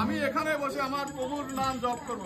আমি এখানে বসে আমার প্রভুর নাম জপ করব।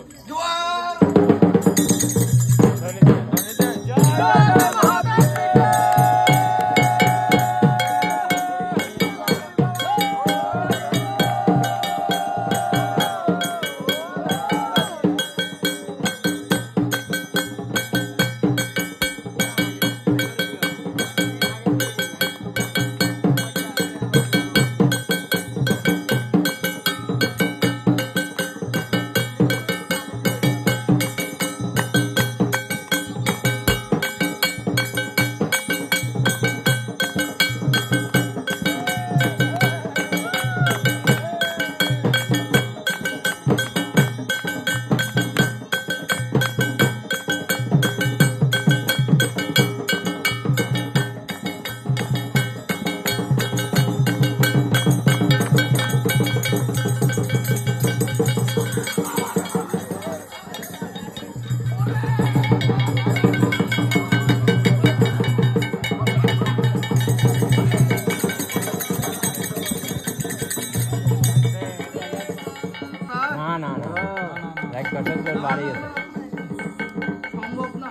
সম্ভব না,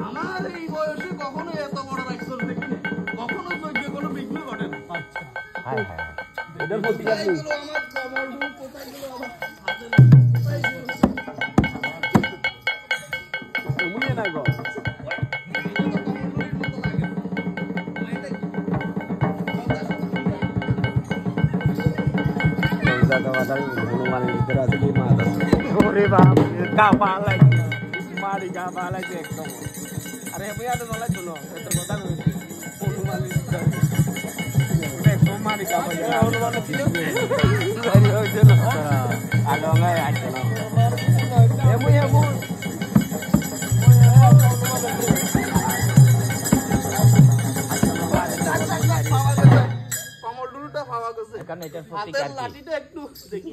আমার এই বয়সে কখনো এত বড় রাইসল দেখিনি, কখনো যজ্ঞে কোনো বিঘ্ন ঘটে না। এটার প্রতিকার নেই। আমার কমলডুল কোথায় গেল, আমার এমনই না গো হনুমানের ভিতরে আছে কি মাছ আছে। ওরে বাপ গা পা লাগছে, মারি গা পা লাগছে একদম। আরে আমি আর নলাই শুনো এটার কথা কইছি হনুমানের ভিতরে একদম মারি গা পা লাগছে। হনুমান ছিল সারি হইছে না আলো গায় আছে না এমন এমন কমলডুলটা পাওয়া গেছে, এখানে এটার হাতের প্রতিকার কি? লাঠিটা একটু দেখি।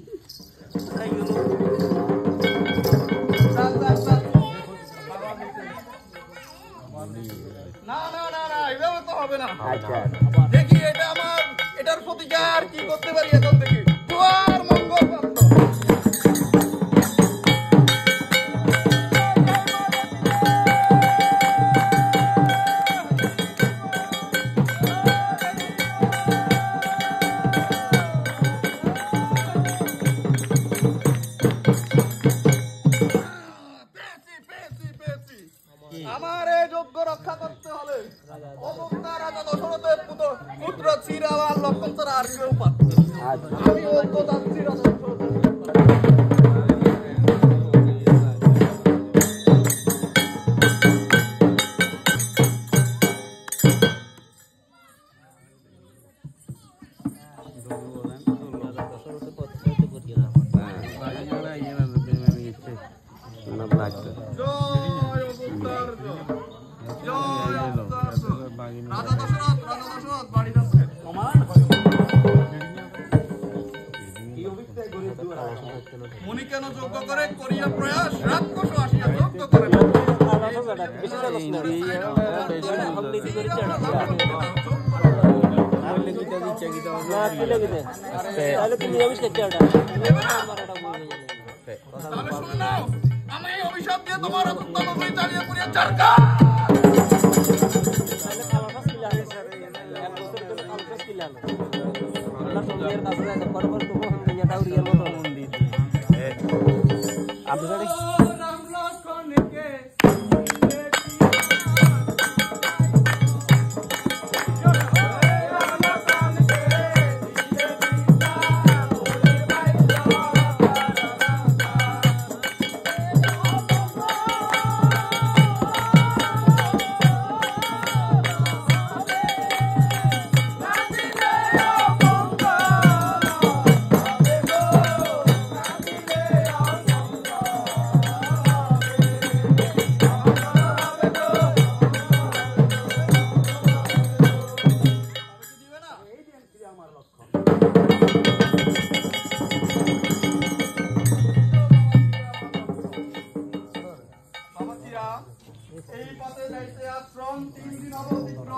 না না না না, এভাবে তো হবে না। আচ্ছা দেখি এটা আমার, এটার প্রতিকার কি করতে পারি এখন দেখি। দুয়ার মঙ্গল প্রাপ্ত। আমার এই যজ্ঞ রক্ষা করতে হলে অযোধ্যা রাজা দশরথের পুত্র শ্রীরাম লক্ষণ ছাড়া আর কেউ পারত না। আমি অজ্ঞ যাচ্ছি রাজা দশরথের। জয় অযোধ্যার জয়, জয় অযোধ্যার জয়। রাজা দশরথ বাড়ি যাচ্ছে। মুনি কেন যজ্ঞ করে করিয়া প্রয়াস রাক্ষস আসিয়া যজ্ঞ করে তাহলে শুনে নাও, আমি এই অভিশাপ দিয়ে তোমার অত্যন্ত নগরী চালিয়ে পুড়িয়ে চারকা এই পথে যাইতে আশ্রম 3 দিন অবতীর্ণ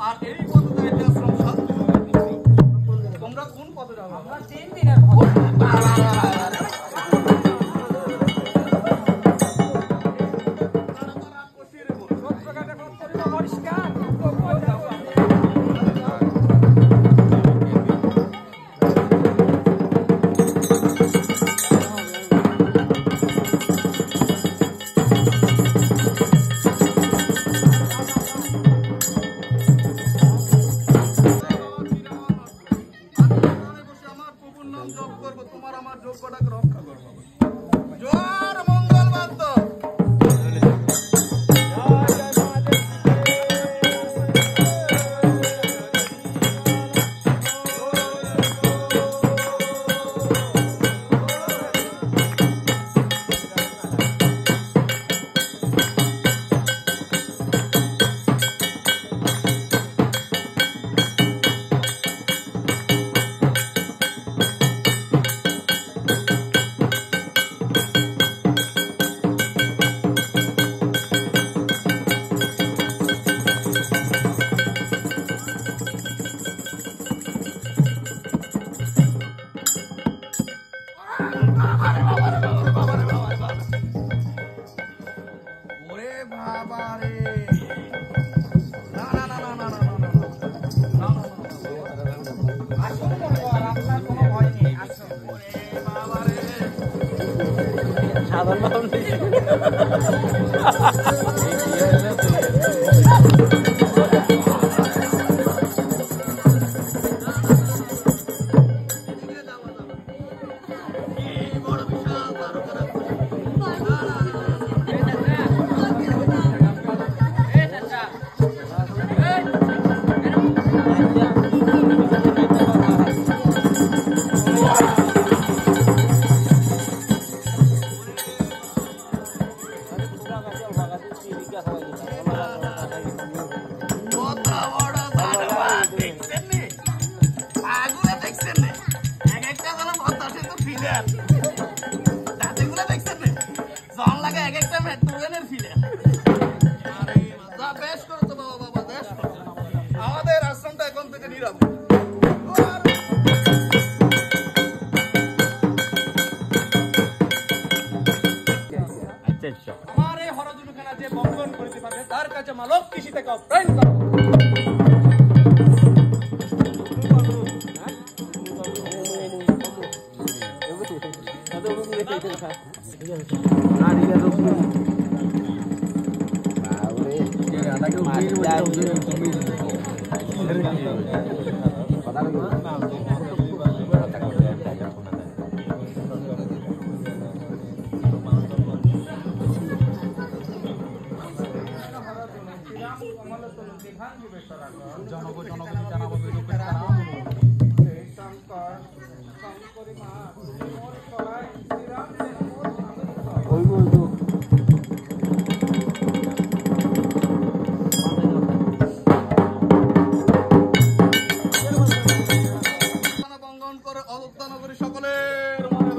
আর এই পথে যাইতে আশ্রম 7 দিন অবতীর্ণ। তোমরা কোন পথে যাবে? আমরা 3 দিনের পথে। আমাদের আশ্রমটা এখন থেকে নিরাপদ। আমার এই হরজুলখানা যে বন্ধন করিতে পারে তার কাছে মালক কৃষি থেকে অপ্রাণ করব। সকলের মনের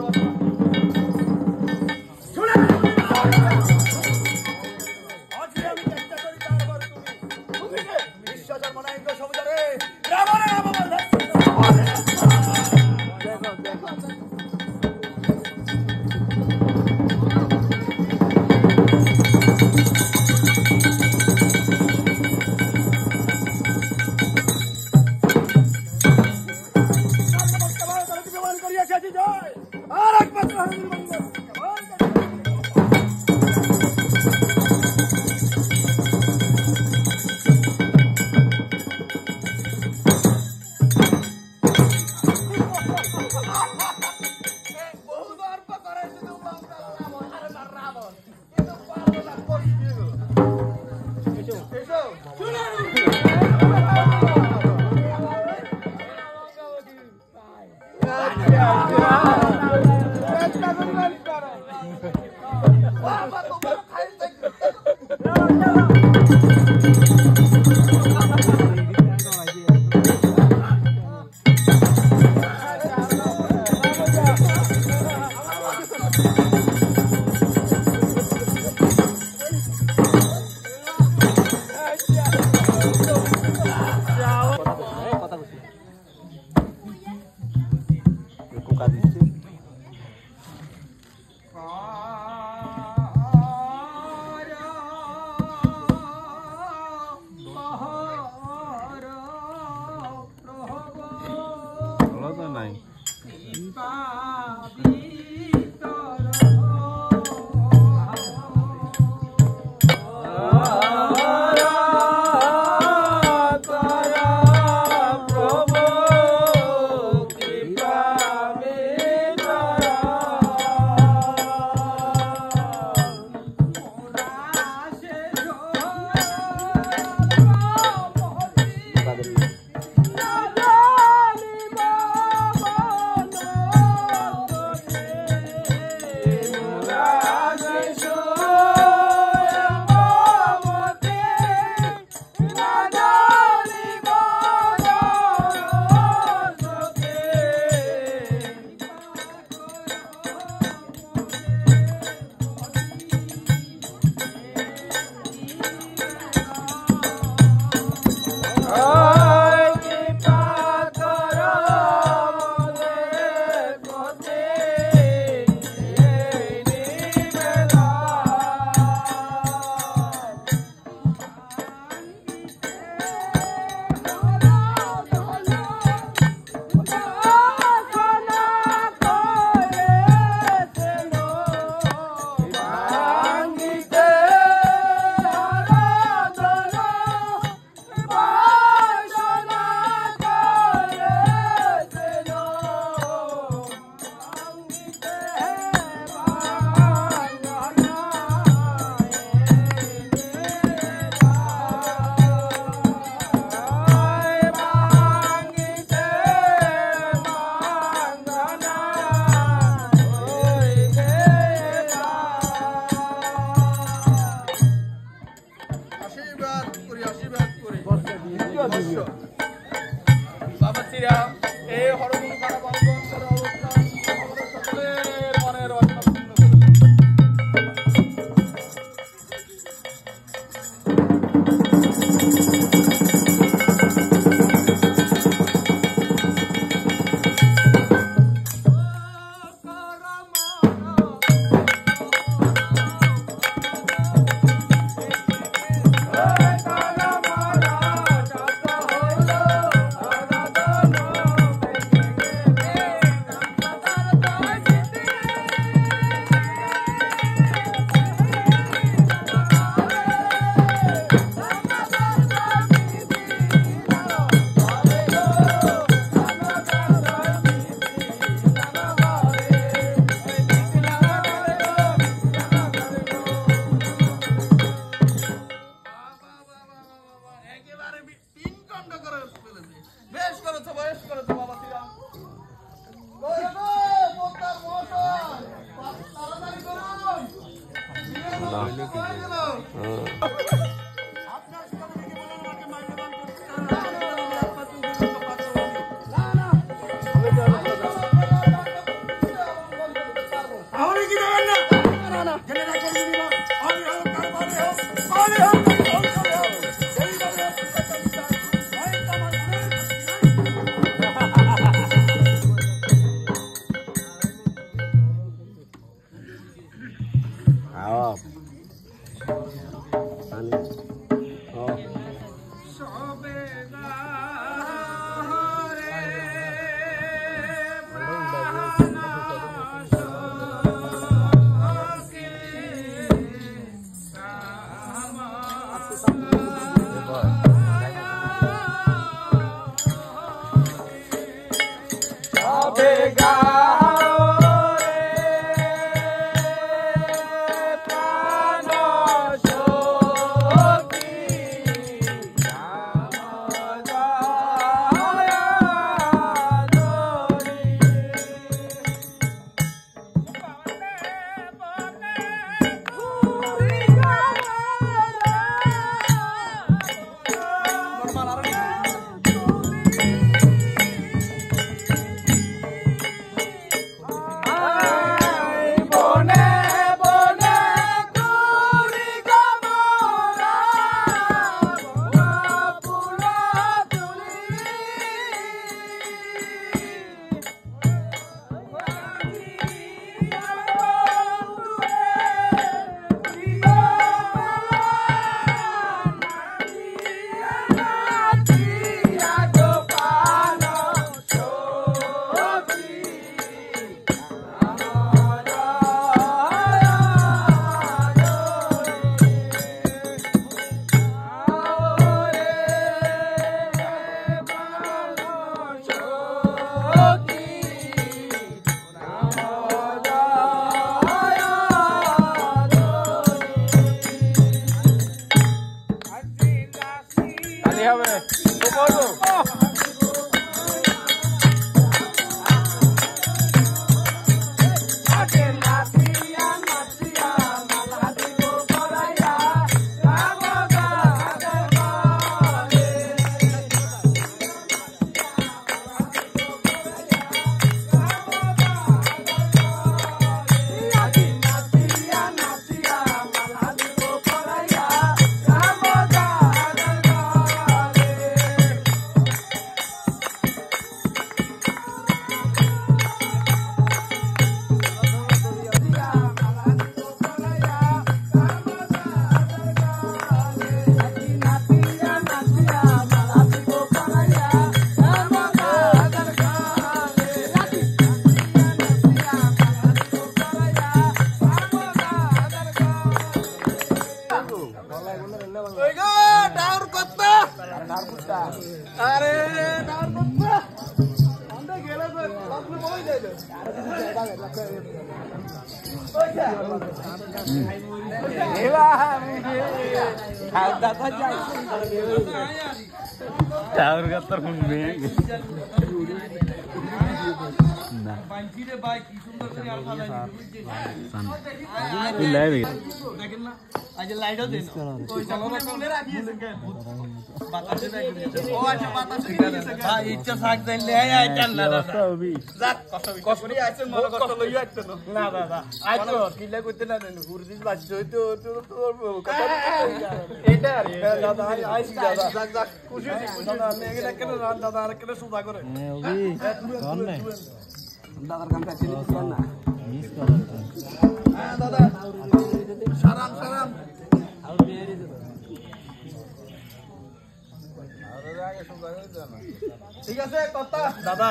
ঠিক আছে কথা দাদা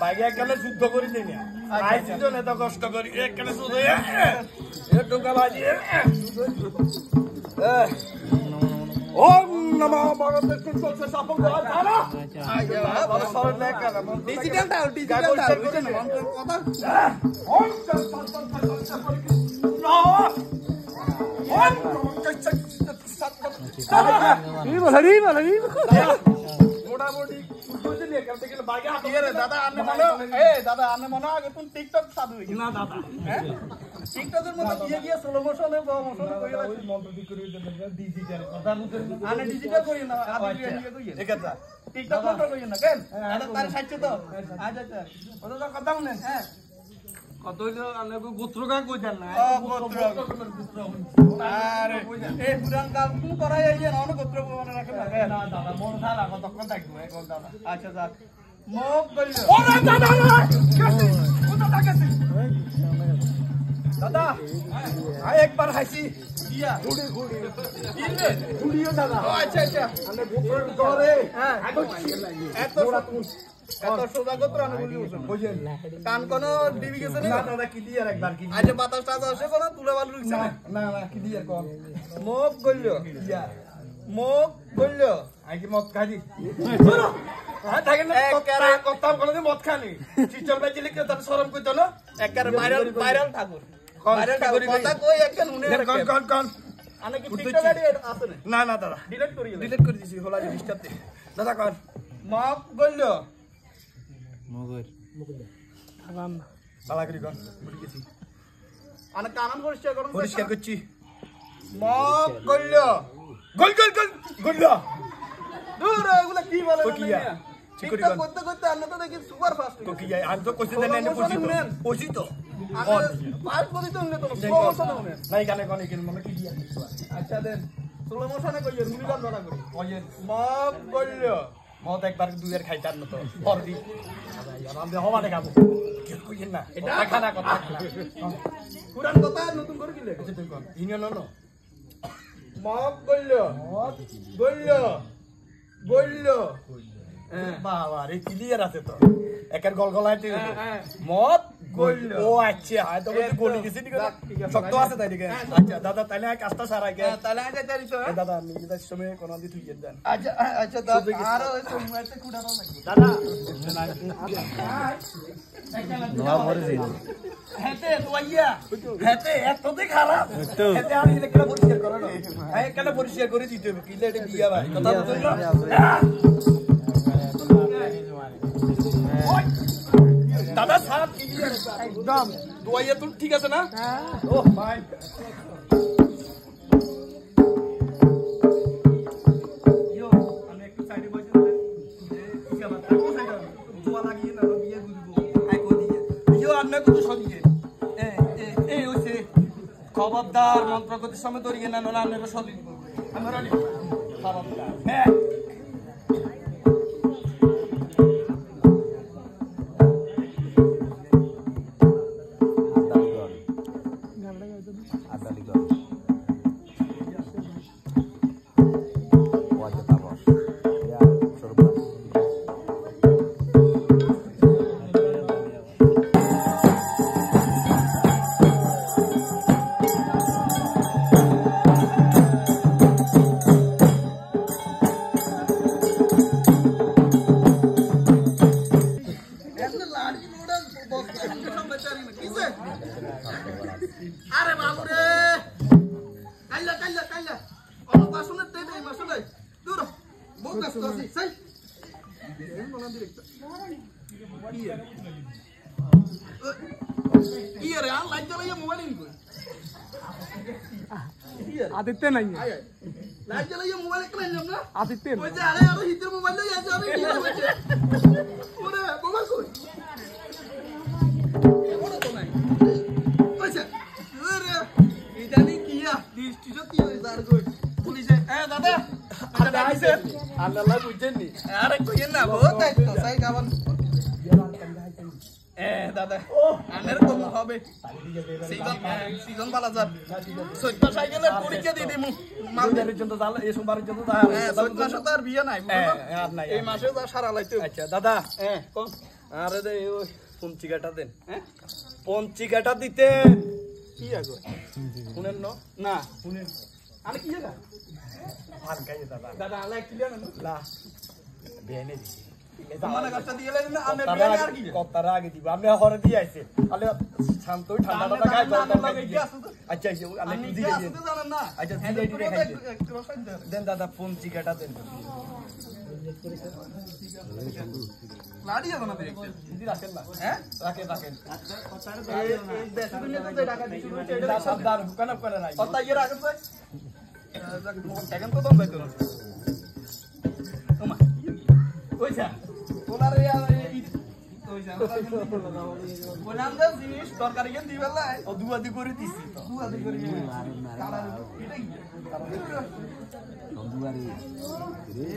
বাইরে একখানে যুদ্ধ করি দিই না আইছি তো এত কষ্ট করি একখানে শুধু টোকা বাজিয়ে ওম নমঃ ভগবতে কৃষ্ণে সাপং দাদা ডিজিটাল দাও ডিজিটাল কথা ওম মোটামুটি দাদা আপনি মনে হয় তুমি টিকটক সাধু না দাদা টিকটকের মধ্যে দিয়ে গিয়ে স্লো মোশনে আনে ডিজিটাল করি না টিকটক কন্ট্রোল করি না কেন তার সাইছে তো আচ্ছা আচ্ছা ওটা তো কথা শুনেন হ্যাঁ কত হইলো আনে গোত্র কা কই দেন না গোত্র আরে এই পুরান কাম কোন করাই আইছে না গোত্র মনে রাখে না দাদা মন খালা কতক্ষণ থাকবো এখন দাদা আচ্ছা যাক মুখ বললো ওরে দাদা কাছে কোথা থাকেছি দাদা আই একবার হাসি দিয়া গুড়ি গুড়ি ইলে গুড়িও দাদা ও আচ্ছা আচ্ছা আনে গোত্র করে হ্যাঁ এত এত সোজা গোত্র আনে বলি বুঝেন কান কোন ডিবি গেছে না দাদা কি দিয়া একবার কি আজ বাতাসটা আসে কোন তুলে বালু রইছে না না না কি দিয়া কোন মুখ বললো ইয়া মুখ বললো আই কি মত খাদি হ্যাঁ থাকেন না কথা বলে মদ খানি চিচল ভাই লিখে তার শরম কইতো না একারে ভাইরাল ঠাকুর ভাইরাল ঠাকুর কথা কই একখান উনি কোন আনে কি টিকটক গাড়ি আছে না না দাদা ডিলিট করে দিছি হলা ডিস্টার্ব দে দাদা কোন মাপ বলল মগর আগাম সালাগরি কোন বুঝি গেছি আনে কানান পরিষ্কার করছি মাপ বলল গোল দূর এগুলা কি বলে না টিকটক করতে করতে আমরা তো দেখি সুপার ফাস্ট তো কি আমি তো কোশ্চেন দেন না পৌঁছি তো ফাস্ট করে তো না তো প্রমোশন হবে নাই গানে কোন কি মনে কি দিয়া আচ্ছা দেন স্লো মোশনে কই মুনিলাম ধরা করি ওই মাপ বলল মত একবার দুইয়ের খাইতার না তো পরদি আমরা হওয়ানে খাবো কই না এটা খানা কথা পুরান কথা নতুন করে কি লেখা তুই কোন ইনিও না মাপ বলল বাবা রে ক্লিয়ার আছে তো একের গলগলাইতে মত গইল ও আচ্ছা আই তো বলি গেছি ঠিক আছে শক্ত আছে তাই দিকে আচ্ছা দাদা তাইলে কাজটা সারা গে তাইলে আগে তারি তো দাদা নিজে সময় কোন দি তুই দেন আচ্ছা দাদা আর ওই সময়তে কুড়ানো লাগবে দাদা নোয়া মরে যাই হেতে তোইয়া হেতে এততে খারাপ হেতে আমি লেখা পরিষ্কার করো না এই কেন পরিষ্কার করে দিতে হবে কিলে এটা দিয়া ভাই কথা বুঝছ না দাদা সাহেব ক্লিয়ার একদম তোইয়া তো ঠিক আছে না ও ভাই ইয়ো আমি একটু সাইডে বসে দিলে কি আমার কোন সাইডে জোয়া লাগিয়ে না বিয়ে বুঝবো আই কো দিয়ে ইয়ো আপনি কত সদিয়ে এই হইছে খবরদার মন্ত্র করতে সময় দরিয়ে না না আপনারা সদি আমরা খবরদার হ্যাঁ আরে বাবু রে কাইলা অন্য পাশনে তেই মাসলে দূর বহুত ব্যস্ত আছি সাই বলা ডিরেক্ট কি রে আর লাইট জ্বালাইয়া মোবাইল ইন কই আদিত্য নাই লাইট জ্বালাইয়া মোবাইল একটা লাইলাম না আদিত্য ওই যে আরে আর হিতের মোবাইল লই আছে আমি কি হইছে ওরে মোবাইল কই ওরে তো নাই ওইছে ওরে ইদানি কিয়া দৃষ্টিটা কি হইছে আর কই পুলিশে দাদা দাদা আইছে আল্লাহ বুঝছেন নি আরে কইেন না বহুত দায়িত্ব সাই গাবান দাদা আনের কম হবে সিজন বালাজার সৈত্যা সাইকেলের পরীক্ষা দিয়ে দিমু মালদারের জন্য জাল এই সোমবারের জন্য সৈত্যা সাথে আর বিয়ে নাই আর নাই এই মাসে যা সারা লাইতে আচ্ছা দাদা কোন আরে দে ওই পঞ্চিকাটা দেন পঞ্চিকাটা দিতে কি আগো শুনেন না শুনেন আরে কি এটা আর কাই দাদা দাদা আলাই ক্লিয়ার না লা বেনে দিছি মানে কাজটা দিয়ে লাইন না আমি বেনে আর কি কতরা আগে দিব আমি হরে দিয়ে আইছে তাহলে শান্ত ঠান্ডাটা খাই আচ্ছা আচ্ছা আমি দিয়ে দিই জানেন না আচ্ছা দিয়ে দিই খাই দেন দাদা পঞ্চিকাটা দেন লাড়ি যাবে না দেখতে দিদি রাখেন না রাখেন আচ্ছা কথার এই দেশে দুনিয়া তো টাকা দিছি এটা সাবধান হুকানা করে নাই কথা ইয়ে রাখেন ভাই এখন তো দম বাইতো না ওমা কইছা তোলারে কইছা বললাম যে জিনিস দরকার কেন দিবেলাই ও দুয়াদি করে দিছি তো দুয়াদি করে কালা এটা কি দুয়ারি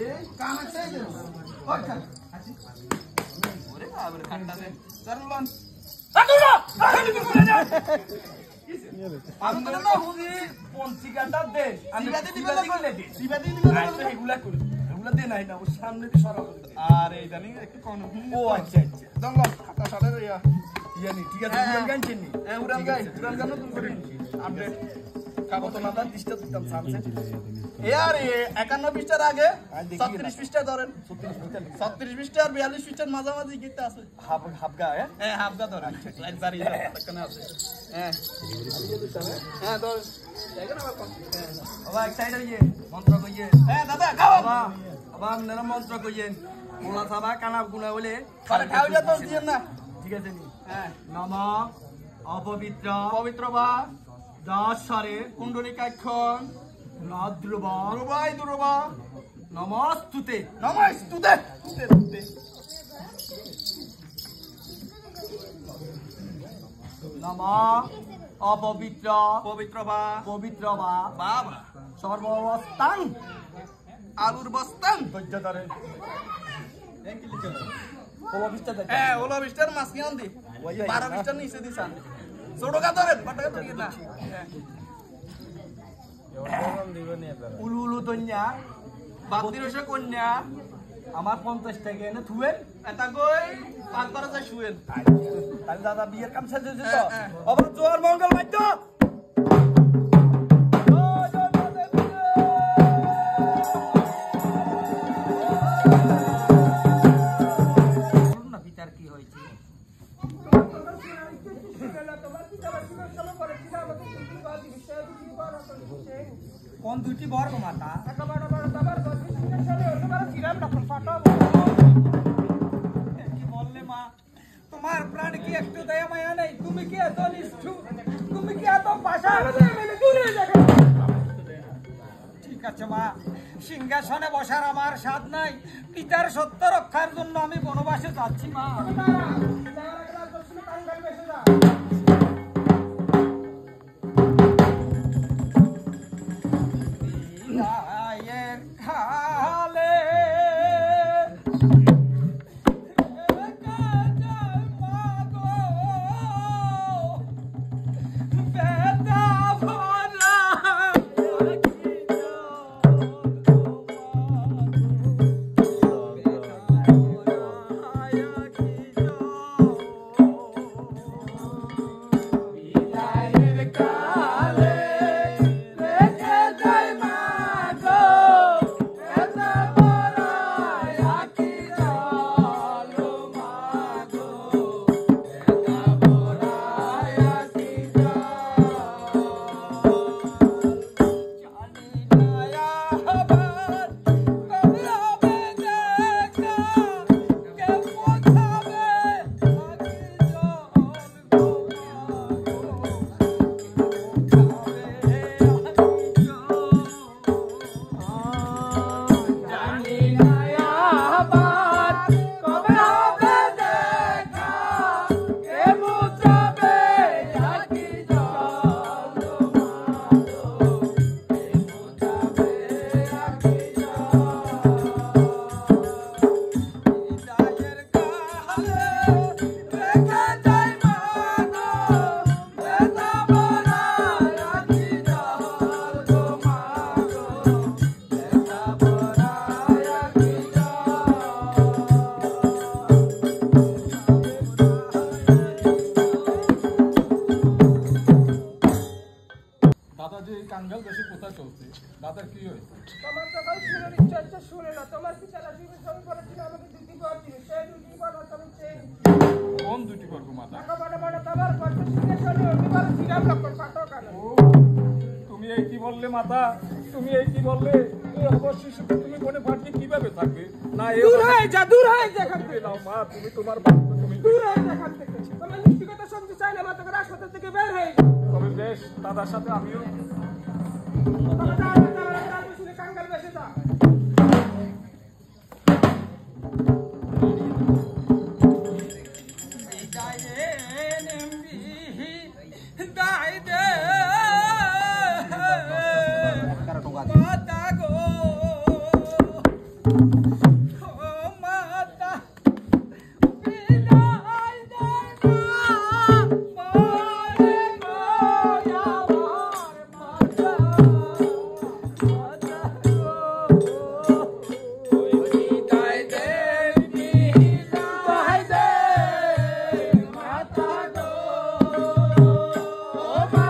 এই কাম আছে যে ওইটা আছে ওরে বাবা ঠান্ডা দে চলুন আদুরা আদি করে না আমি না হুদি পঞ্চিকাটা দে সিবাদি দিবেলা সিবাদি দিবেলা এগুলা করে এগুলা দে নাই না ও সামনে দিয়ে সরাবো আর এই জানি একটু কোন ও আচ্ছা দঙ্গল খাতা সালের ইয়ানি ঠিক আছে উড়ান গান চিনি উড়ান গান তুমি করে আপডেট খাবো তো না তার দৃষ্টি দিতাম সামনে এ আর 51 পৃষ্ঠার আগে 36 পৃষ্ঠা ধরেন 36 পৃষ্ঠা আর 42 পৃষ্ঠার মাঝামাঝি গীতা আছে হাফগা হ্যাঁ হাফগা ধরেন লাইন বাড়ি এখানে আছে হ্যাঁ হ্যাঁ ধর দেখেন আবার বাবা এক সাইডে গিয়ে মন্ত্র কইয়ে হ্যাঁ দাদা খাও বাবা আবার আপনারা মন্ত্র কইয়েন মোলা সাবা কানা গুনা বলে আরে খাও যা তো দিয়েন না ঠিক আছে নি হ্যাঁ নম অপবিত্র পবিত্র বা দাসারে কুণ্ডলিকাক্ষণ নাদ্রবা রুবাই দুরবা নমস্তুতে নমস্তুতে নম অপবিত্র পবিত্র বা বাবা সর্ববস্তান আলুর বস্তান ধৈর্য ধরে হ্যাঁ 16 পৃষ্ঠার মাছ কি আনদি 12 পৃষ্ঠার নিচে দিছান ছোট কা ধরেন বাটা তো কি না উলু উলু তন্যা বাতিরসে কন্যা আমার 50 টাকা এনে থুয়েন এটা কই পাক করে যা শুয়েন তাহলে দাদা বিয়ের কাম শেষ হয়েছে তো আবার জোয়ার মঙ্গল মাইত কোন দুটি বর্গ মাতা কি বললে মা তোমার প্রাণ কি একটু দয়া মায়া নেই তুমি কি এত নিষ্ঠুর তুমি কি এত পাষাণ ঠিক আছে মা সিংহাসনে বসার আমার স্বাদ নাই পিতার সত্য রক্ষার জন্য আমি বনবাসে যাচ্ছি মা কাঙ্গাল দেশে কোথায় চলছে দাদার কি হয়েছে তোমার কথা শুনে নিশ্চয় শুনে না তোমার কি চালা জীবন সবই করেছিল আমাকে দুটি বার দিবে সেই দুটি বার আমি চেয়ে কোন দুটি বর্গ মাতা টাকা বড় বড় তোমার কত শুনে শুনে অন্যবার সিরাম লক্ষণ পাঠক কেন তুমি এই কি বললে মাতা তুমি এই কি বললে এই অবশ্যই তুমি মনে ভাবছি কিভাবে থাকবে না এই দূর হয়ে যা এখান থেকে নাও মা তুমি তোমার বাপ তুমি দূর হয়ে যা এখান থেকে তোমার মিষ্টি কথা শুনতে চাই না মা তোকে রাস্তা থেকে বের হয়ে যা তবে বেশ দাদার সাথে আমিও কাঙ্গাল বেশি যা Oh, my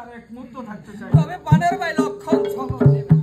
আর এক মুহূর্ত থাকতে চাই তবে পানের ভাই লক্ষণ ছবর দেবে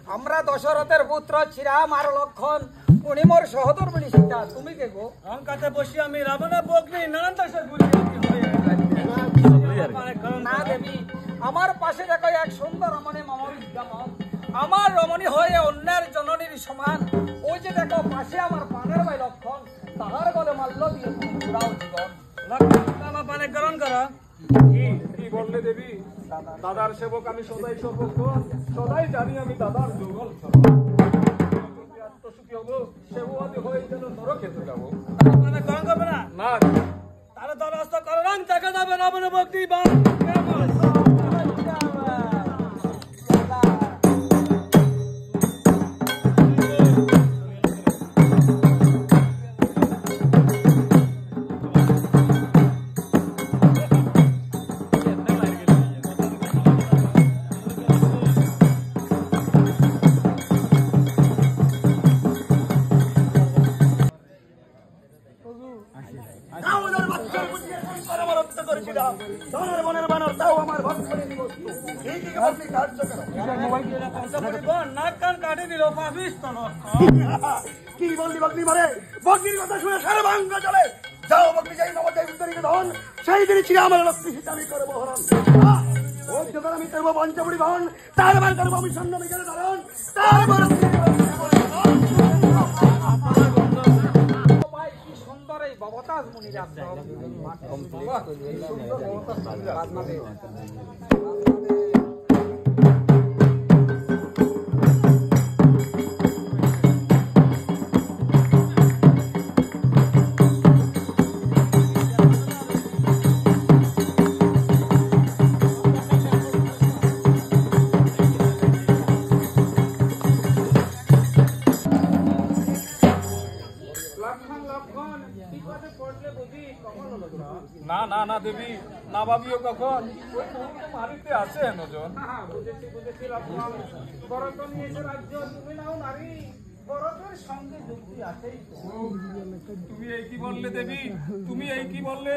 আমরা দশরথের পুত্র শ্রীরাম আর লক্ষণ উনি মোর সহদর বলি সীতা তুমি কে গো অঙ্কাতে বসি আমি রাবণের বগ্নি নানান দেশের বুঝি না দেবী আমার পাশে দেখো এক সুন্দর রমণী মম বিদ্যমান। আমার রমণী হয়ে অন্যের জননীর সমান। ওই যে দেখো পাশে আমার পানের ভাই লক্ষণ, তাহার গলে মাল্য দিয়ে পুরাও জীবন। আমার পানে গ্রহণ করো। কি বললে দেবী? দাদার সেবক আমি, সদাই সেবক, সদাই জানি আমি দাদার যুগল আত্মসুখী হবো, সেবাদি হয়ে যেন নরক খেতে যাবো। মানে গ্রহণ করবে না? না তাহলে তোর রাস্তা করো রং দেখা যাবে না বলে ভক্তি বান। কি বললি বকরি মারে? বকরির কথা শুনে সারা ভাঙ্গা চলে। যাও বকরি যাই নবজাই উত্তরীকে ধন, সেই দিনই ছিল আমার লক্ষ্মী সীতা আমি করবো হরণ। ওই যখন আমি করবো পঞ্চবুড়ি বহন, তারবার করবো আমি সৈন্য বিকেলে ধারণ, তারপর কি সুন্দর এই ববতাজ মুনির আশ্রম। না না না দেবী, না ভাবিও কখন। ওই মারিতে আছে নজন। বুঝেছি বুঝেছি লক্ষণ। ভরত নিয়েছে রাজ্য, তুমি নাও নারী। ভরতের সঙ্গে যুক্তি আছেই তো। তুমি এই কি বললে দেবী? তুমি এই কি বললে?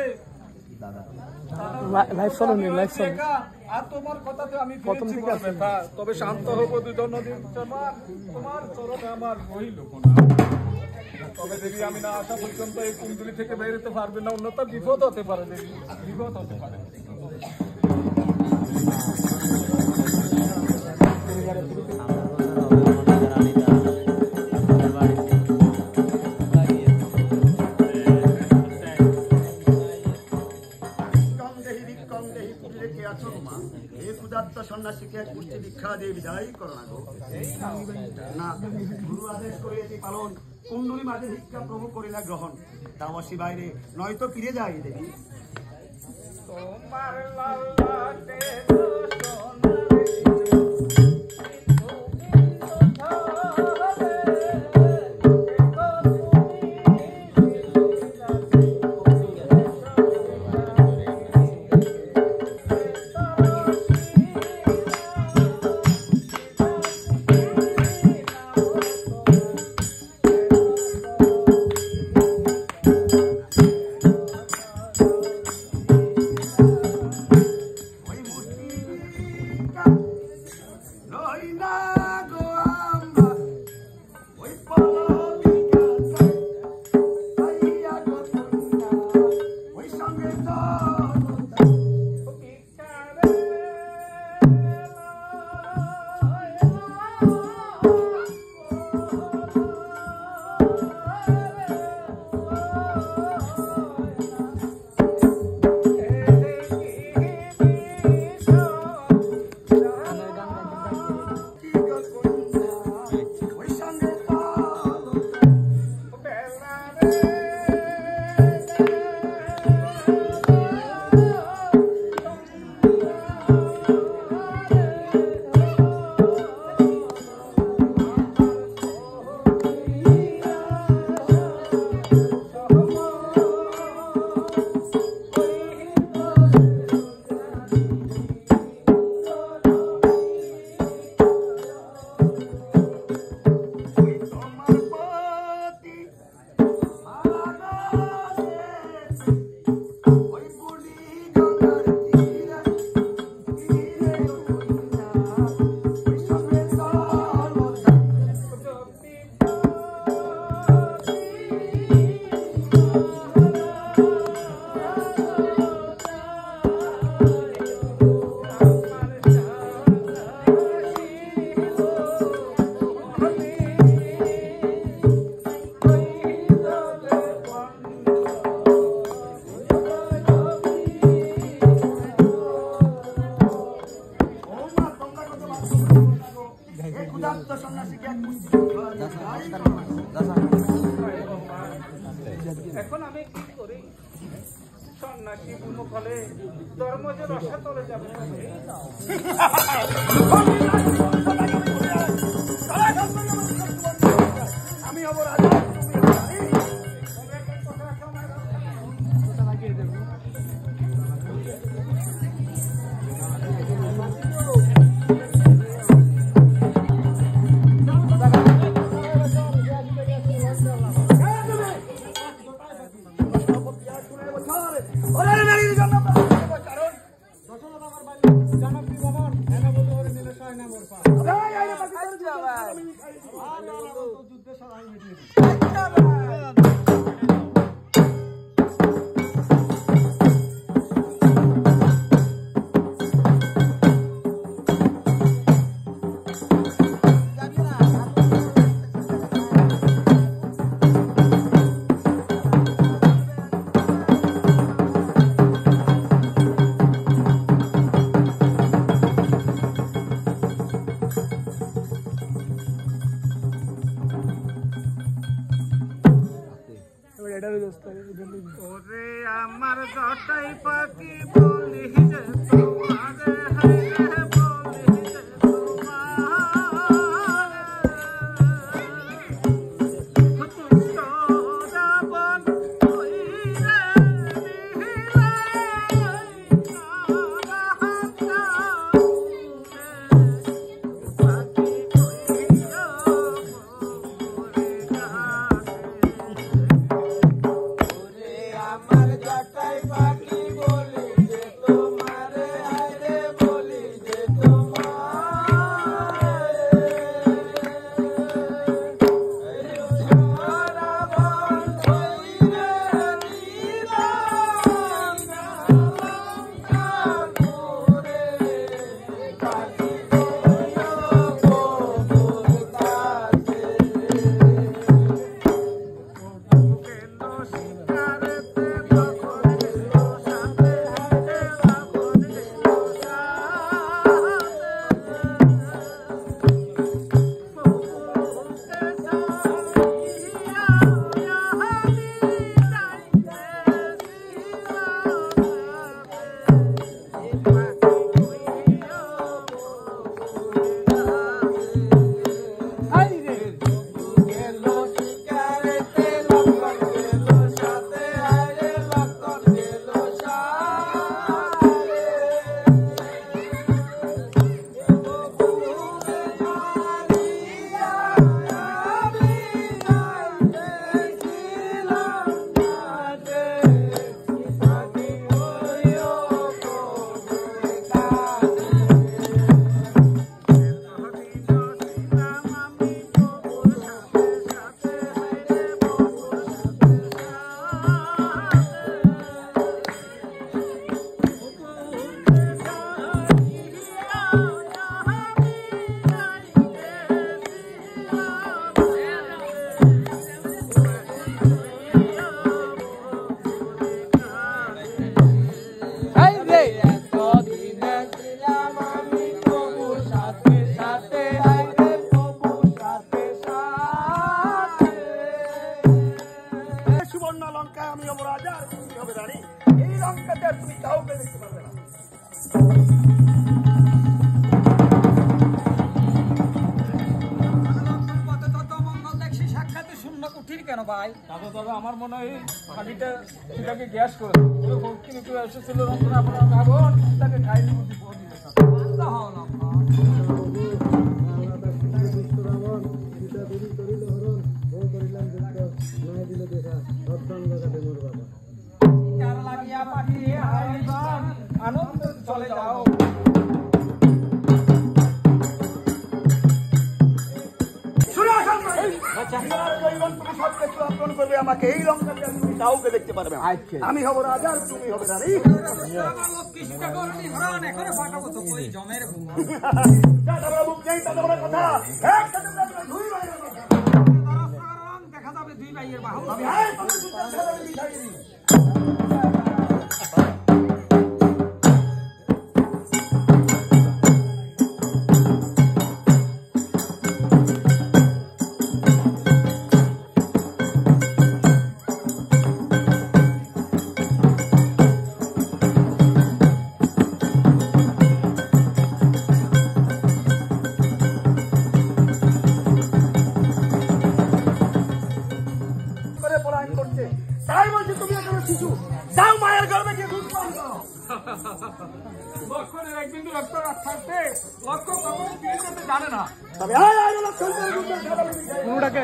লাইভ চলো নি, লাইভ চলো। আর তোমার কথাতে আমি ফিরেছি বড় ব্যথা। তবে শান্ত হবো দুজন নদীর তোমার চরণে আমার রইল না। তবে দেবী আমি না আসা পর্যন্ত এই কুণ্ডলী থেকে বেরোতে পারবে না। অন্যথা বিপদ হতে পারে দেবী, বিপদ হতে পারে। সন্ন্যাসীকে পুষ্টি দীক্ষা দিয়ে বিদায় করো না গো। না, গুরু আদেশ করিয়েছি পালন, কুণ্ডলী মাঝে ভিক্ষা প্রভু করিলা গ্রহণ। তামসী বাইরে নয়তো ফিরে যাই দেবী। তোমার লালাটে এই ক্ষুধার্ত সন্ন্যাসীকে এক এখন আমি কি করি? সন্ন্যাসী উন্মুখ হলে ধর্ম যে রসা চলে যাবে। আমি হব রাজা, তুমি হবে রানী। ওরে আমার জটাই পাখি বলি যে তোমারে হাইরে বলি যে তোমারে তুষ্ট রাবণ হইরে আমার মনে হয় হাঁড়িটা সেটাকে গ্যাস করে কিন্তু এসেছিল আপনার ভাবন তাকে খাইনি বুঝি আনন্দ চলে যাও। আমাকে এই লঙ্কাতে তুমি কাউকে দেখতে পারবে না। আমি হব রাজা, তুমি হবে রানী। দেখা যাবে দুই ভাইয়ের বাহু। লক্ষণের এক বিন্দু রক্ত থাকতে লক্ষ কখনো ফিরে যেতে জানে না। তবে লক্ষণ কোনটাকে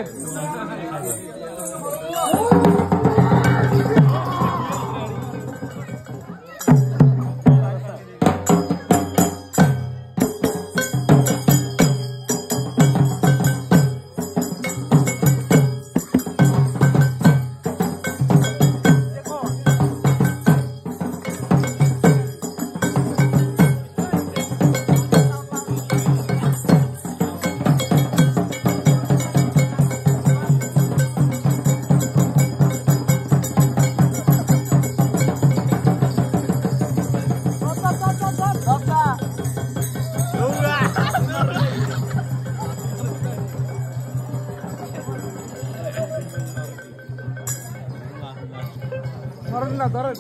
ধরেন না ধরেন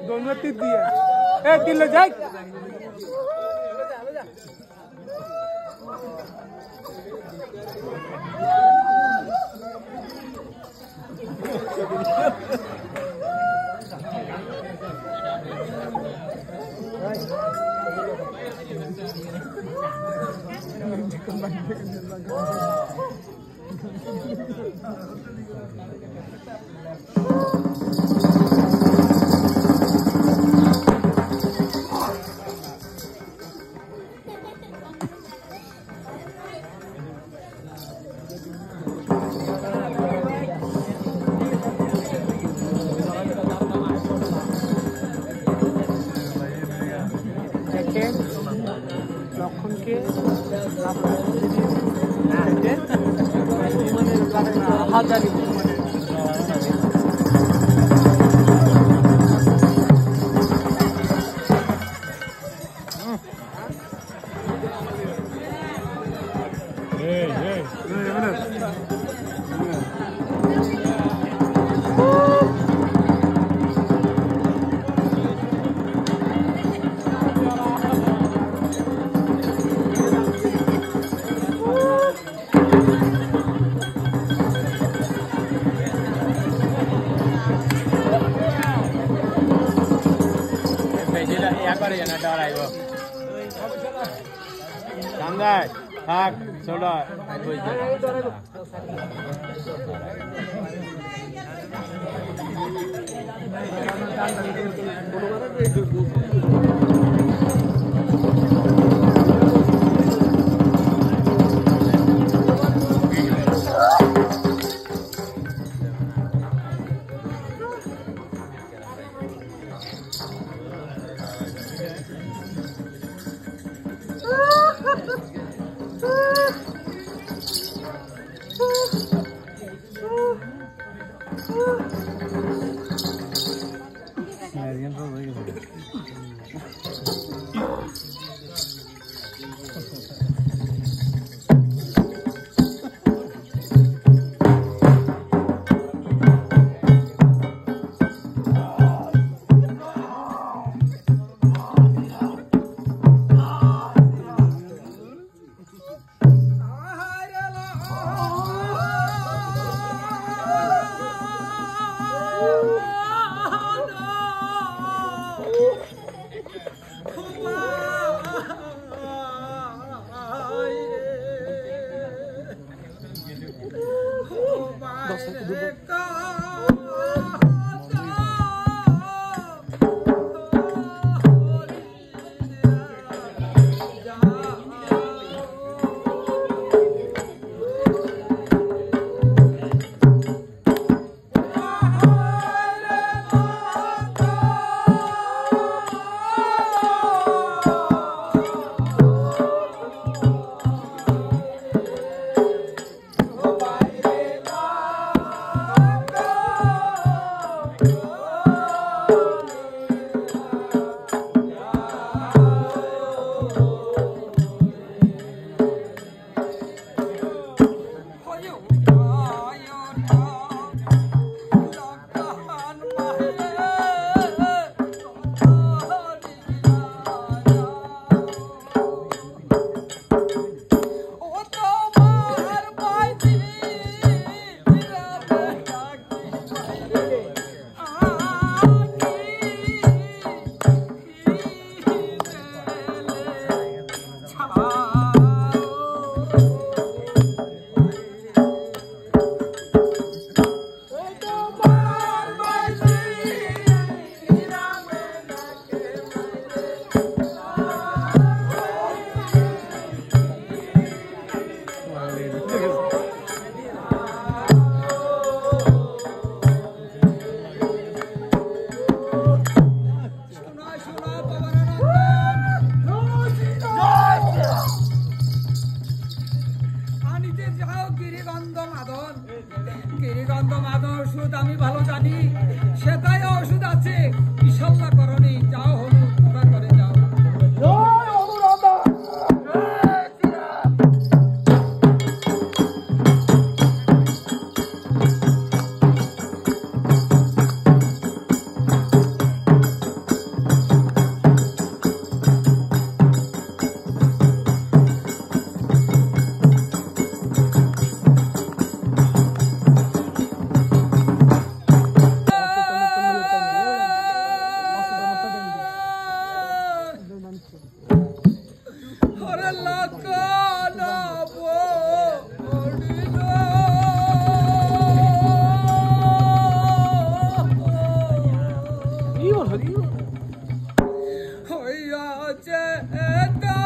दोनों तीर दिए ए तीर ले जाए লক্ষণকে হাজারি Sanggai, tak, sudah. ওষুধ আমি ভালো জানি, সেটাই ওষুধ আছে। ইনশাল্লাহ করণী, যাও হলু তোমরা করে যাও। জয় অনুরাধা। ওরে লাকানা বড়িল হইয়াছে দাদা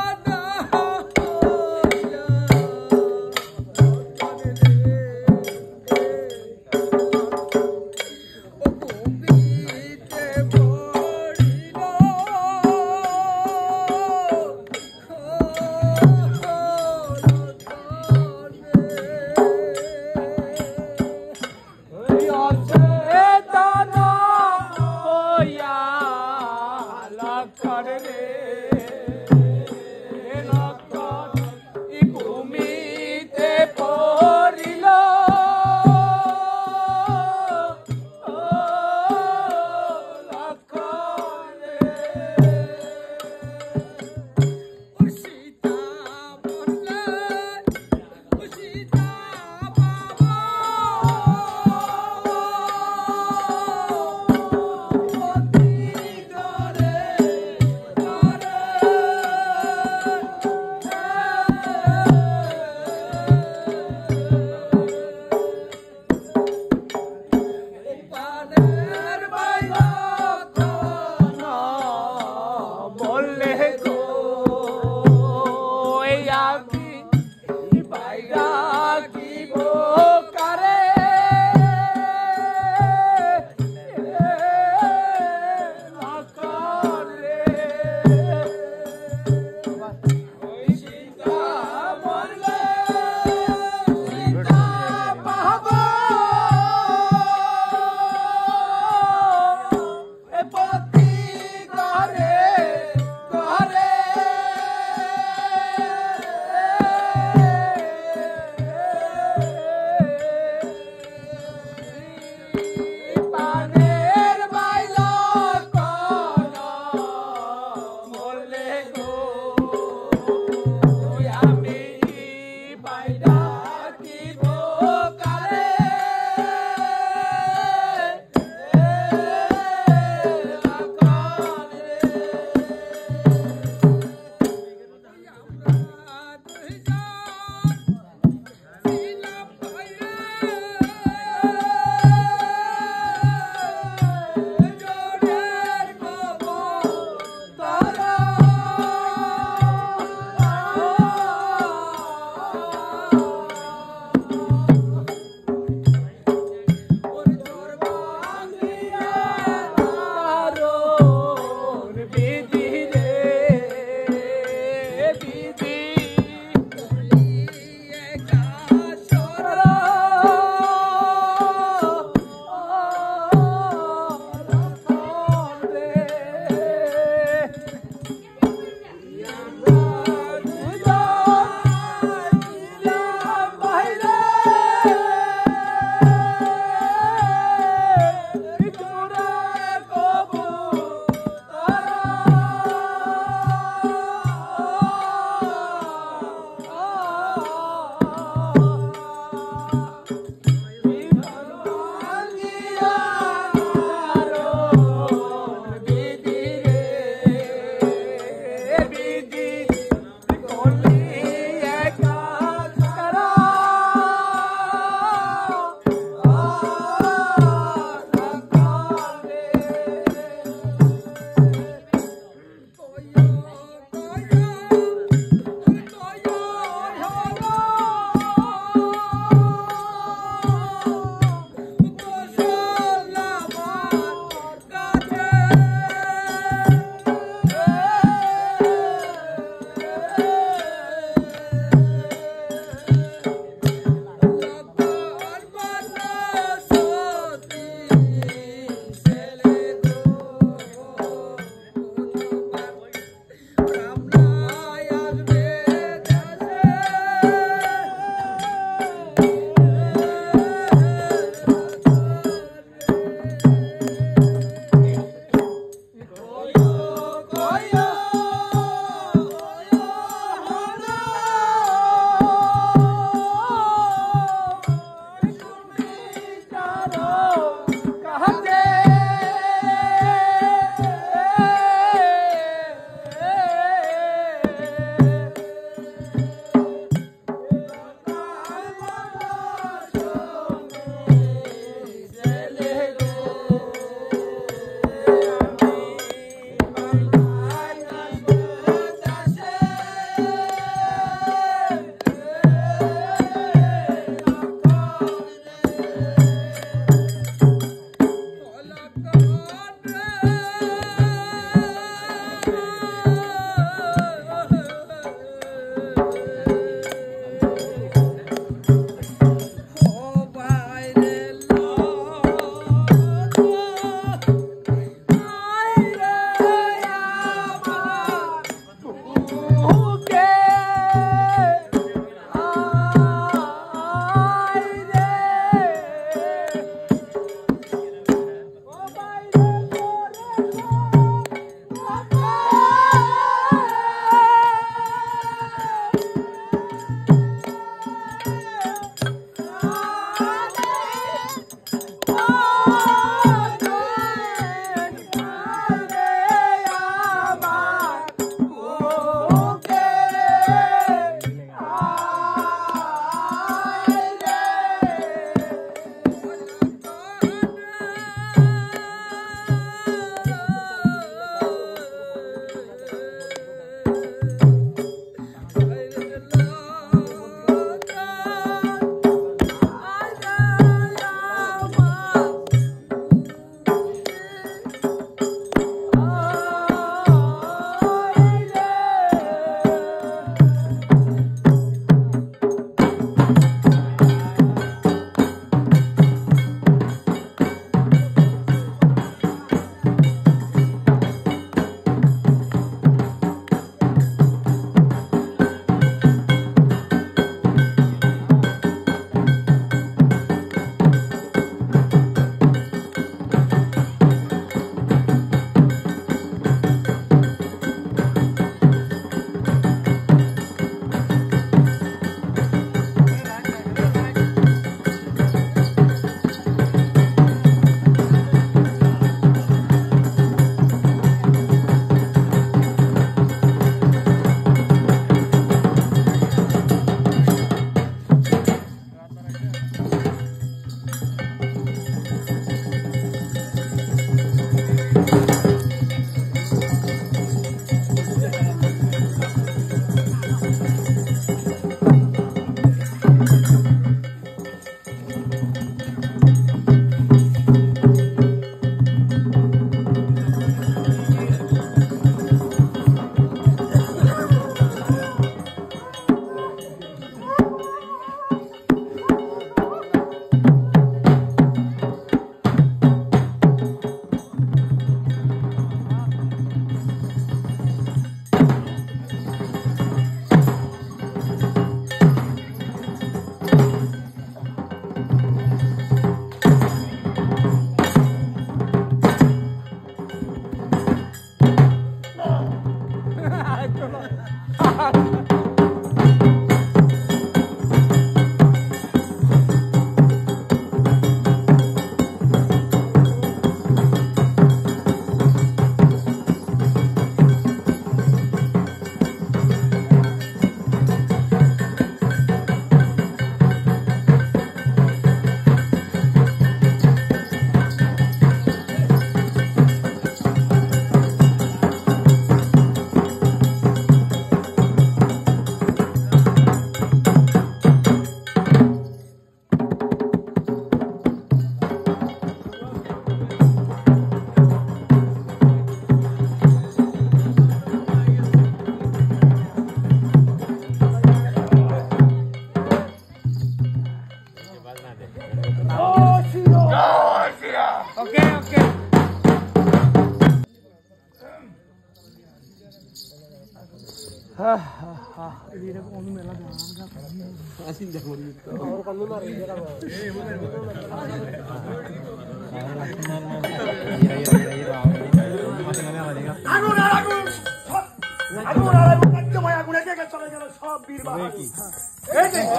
সব বীর বাহাদুর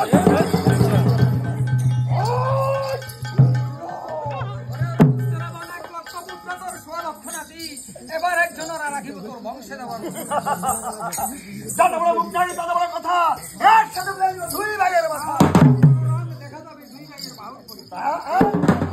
এবার একজনের আর রাখিব তোর বংশে দেওয়ার যত বড় মুখ জানি তত বড় কথা একসাথে দুই ভাগের কথা দেখা যাবে দুই ভাগের বাহুর পরিবার